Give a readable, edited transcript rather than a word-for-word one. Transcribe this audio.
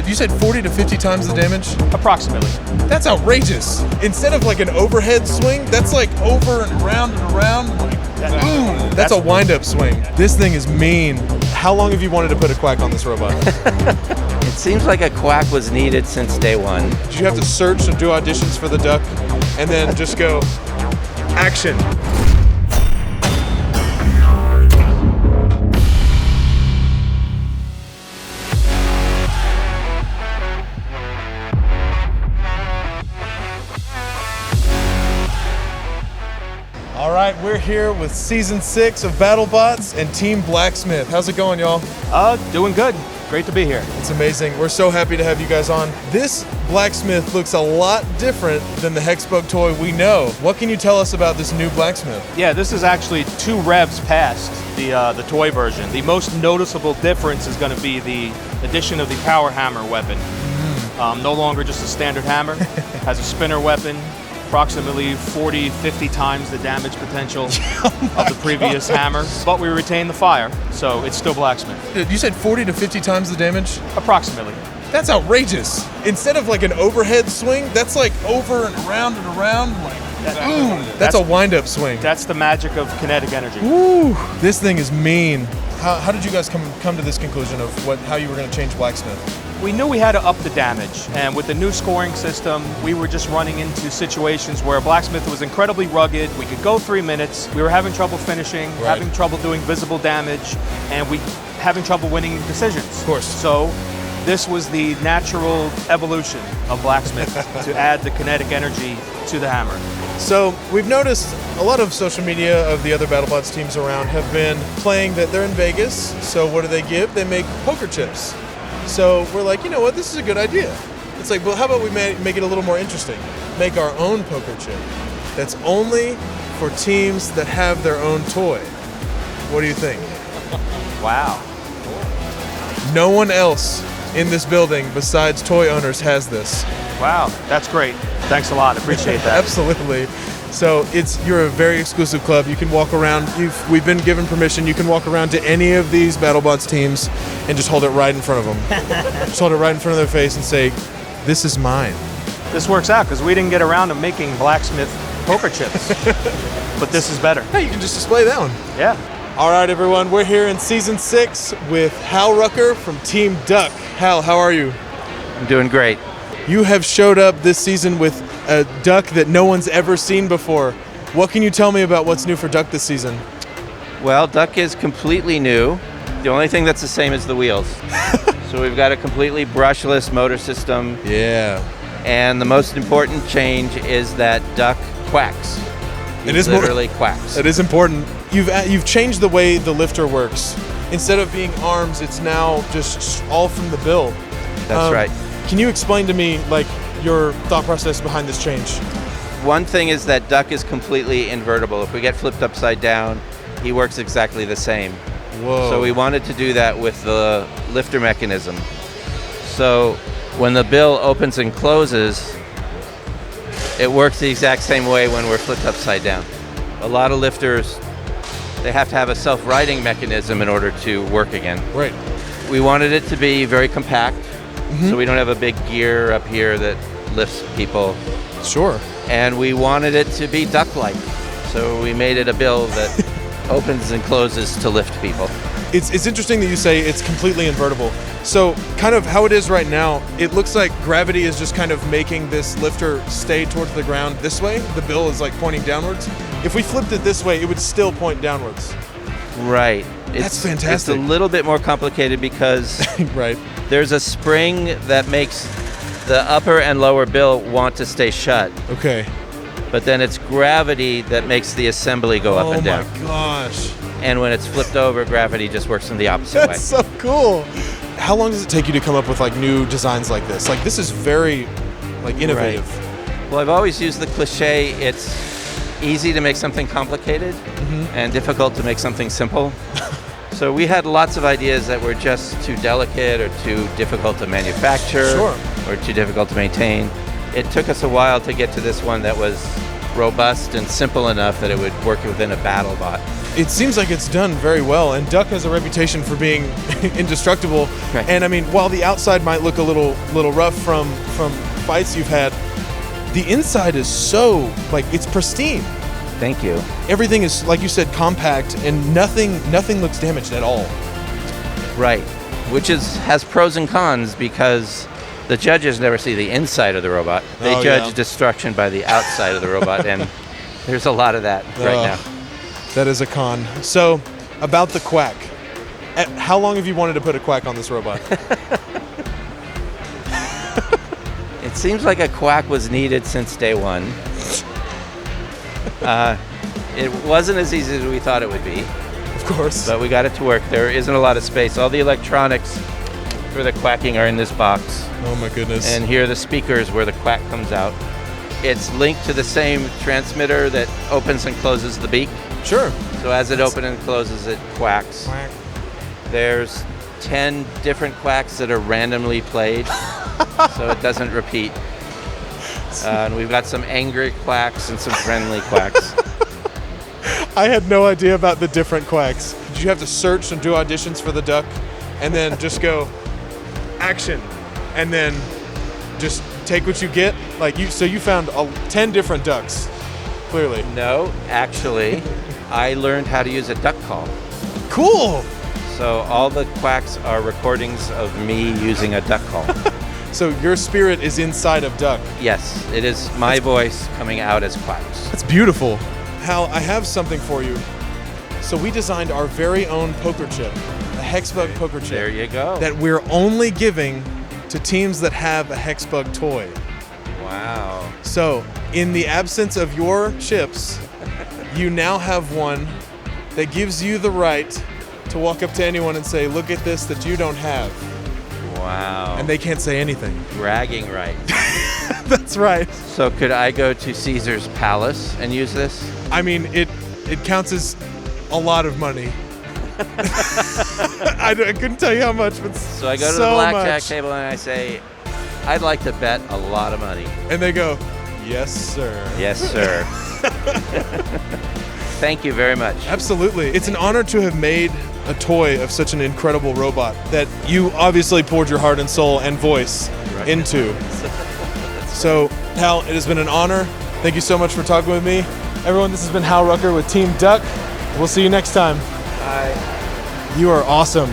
Dude, you said 40 to 50 times the damage? Approximately. That's outrageous. Instead of like an overhead swing, that's like over and around and around. Like, boom. That's a wind-up swing. This thing is mean. How long have you wanted to put a quack on this robot? It seems like a quack was needed since day one. Did you have to search and do auditions for the duck and then just go, action? All right, we're here with Season 6 of BattleBots and Team Blacksmith. How's it going, y'all? Doing good. Great to be here. It's amazing. We're so happy to have you guys on. This Blacksmith looks a lot different than the HEXBUG toy we know. What can you tell us about this new Blacksmith? Yeah, this is actually 2 revs past the toy version. The most noticeable difference is going to be the addition of the power hammer weapon. No longer just a standard hammer. Has a spinner weapon. Approximately 40, 50 times the damage potential of the previous hammer, but we retain the fire, so it's still Blacksmith. Dude, you said 40 to 50 times the damage? Approximately. That's outrageous. Instead of like an overhead swing, that's like over and around and around. Like, boom. That's a wind-up swing. That's the magic of kinetic energy. Woo! This thing is mean. How did you guys come to this conclusion of how you were going to change Blacksmith? We knew we had to up the damage, and with the new scoring system, we were just running into situations where Blacksmith was incredibly rugged. We could go 3 minutes. We were having trouble finishing, having trouble doing visible damage, and having trouble winning decisions. Of course. So this was the natural evolution of Blacksmith to add the kinetic energy to the hammer. So we've noticed a lot of social media of the other BattleBots teams around have been playing that they're in Vegas. So what do they give? They make poker chips. So we're like, you know what, this is a good idea. It's like, well, how about we make it a little more interesting? Make our own poker chip that's only for teams that have their own toy. What do you think? Wow. No one else in this building besides toy owners has this. Wow, that's great. Thanks a lot, appreciate that. Absolutely. So you're a very exclusive club. You can walk around. We've been given permission. You can walk around to any of these BattleBots teams and just hold it right in front of them. Just hold it right in front of their face and say, "This is mine." This works out because we didn't get around to making Blacksmith poker chips, but this is better. Hey, you can just display that one. Yeah. All right, everyone. We're here in Season 6 with Hal Rucker from Team Duck. Hal, how are you? I'm doing great. You have showed up this season with a duck that no one's ever seen before. What can you tell me about what's new for Duck this season? Well, Duck is completely new. The only thing that's the same is the wheels. So we've got a completely brushless motor system. Yeah. And the most important change is that Duck quacks. He literally quacks. It is important. You've changed the way the lifter works. Instead of being arms, it's now just all from the bill. That's right. Can you explain to me, like, your thought process behind this change? One thing is that Duck is completely invertible. If we get flipped upside down, he works exactly the same. Whoa. So we wanted to do that with the lifter mechanism. So when the bill opens and closes, it works the exact same way when we're flipped upside down. A lot of lifters, they have to have a self-righting mechanism in order to work again. Right. We wanted it to be very compact. So we don't have a big gear up here that lifts people. Sure. And we wanted it to be duck-like. So we made it a bill that opens and closes to lift people. It's interesting that you say it's completely invertible. So kind of how it is right now, it looks like gravity is just kind of making this lifter stay towards the ground this way. The bill is like pointing downwards. If we flipped it this way, it would still point downwards. Right. That's fantastic. It's a little bit more complicated because right. There's a spring that makes the upper and lower bill want to stay shut. Okay. But then it's gravity that makes the assembly go up and down. Oh my gosh. And when it's flipped over, gravity just works in the opposite way. That's so cool. How long does it take you to come up with like new designs like this? Like this is very like innovative. Right. Well, I've always used the cliche, it's easy to make something complicated and difficult to make something simple. So we had lots of ideas that were just too delicate or too difficult to manufacture or too difficult to maintain. It took us a while to get to this one that was robust and simple enough that it would work within a BattleBot. it seems like it's done very well, and Duck has a reputation for being indestructible. Right. And I mean, while the outside might look a little rough from fights you've had, the inside is so, like, it's pristine. Thank you. Everything is, like you said, compact, and nothing looks damaged at all. Right. Which has pros and cons because the judges never see the inside of the robot. They judge destruction by the outside of the robot, and there's a lot of that right now. That is a con. So, about the quack. How long have you wanted to put a quack on this robot? It seems like a quack was needed since day one. It wasn't as easy as we thought it would be. Of course. But we got it to work. There isn't a lot of space. All the electronics for the quacking are in this box. Oh my goodness. And here are the speakers where the quack comes out. It's linked to the same transmitter that opens and closes the beak. Sure. So as it opens and closes, it quacks. Quack. There's 10 different quacks that are randomly played, so it doesn't repeat. And we've got some angry quacks and some friendly quacks. I had no idea about the different quacks. Did you have to search and do auditions for the duck and then just go action and then just take what you get? So you found 10 different ducks, clearly. No, actually, I learned how to use a duck call. Cool. So all the quacks are recordings of me using a duck call. So your spirit is inside of Duck. Yes, it is my voice coming out as quacks. That's beautiful. Hal, I have something for you. So we designed our very own poker chip, a HEXBUG poker chip. There you go. That we're only giving to teams that have a HEXBUG toy. Wow. So, in the absence of your chips, you now have one that gives you the right to walk up to anyone and say, look at this that you don't have. Wow. And they can't say anything. Bragging rights. That's right. So could I go to Caesar's Palace and use this? I mean, it counts as a lot of money. I couldn't tell you how much, but So I go to so the blackjack much. table and I say, I'd like to bet a lot of money. And they go, yes, sir. Yes, sir. Thank you very much. Absolutely. It's an honor to have made a toy of such an incredible robot that you obviously poured your heart and soul and voice into. So, Hal, it has been an honor. Thank you so much for talking with me. Everyone, this has been Hal Rucker with Team Duck. We'll see you next time. Bye. You are awesome.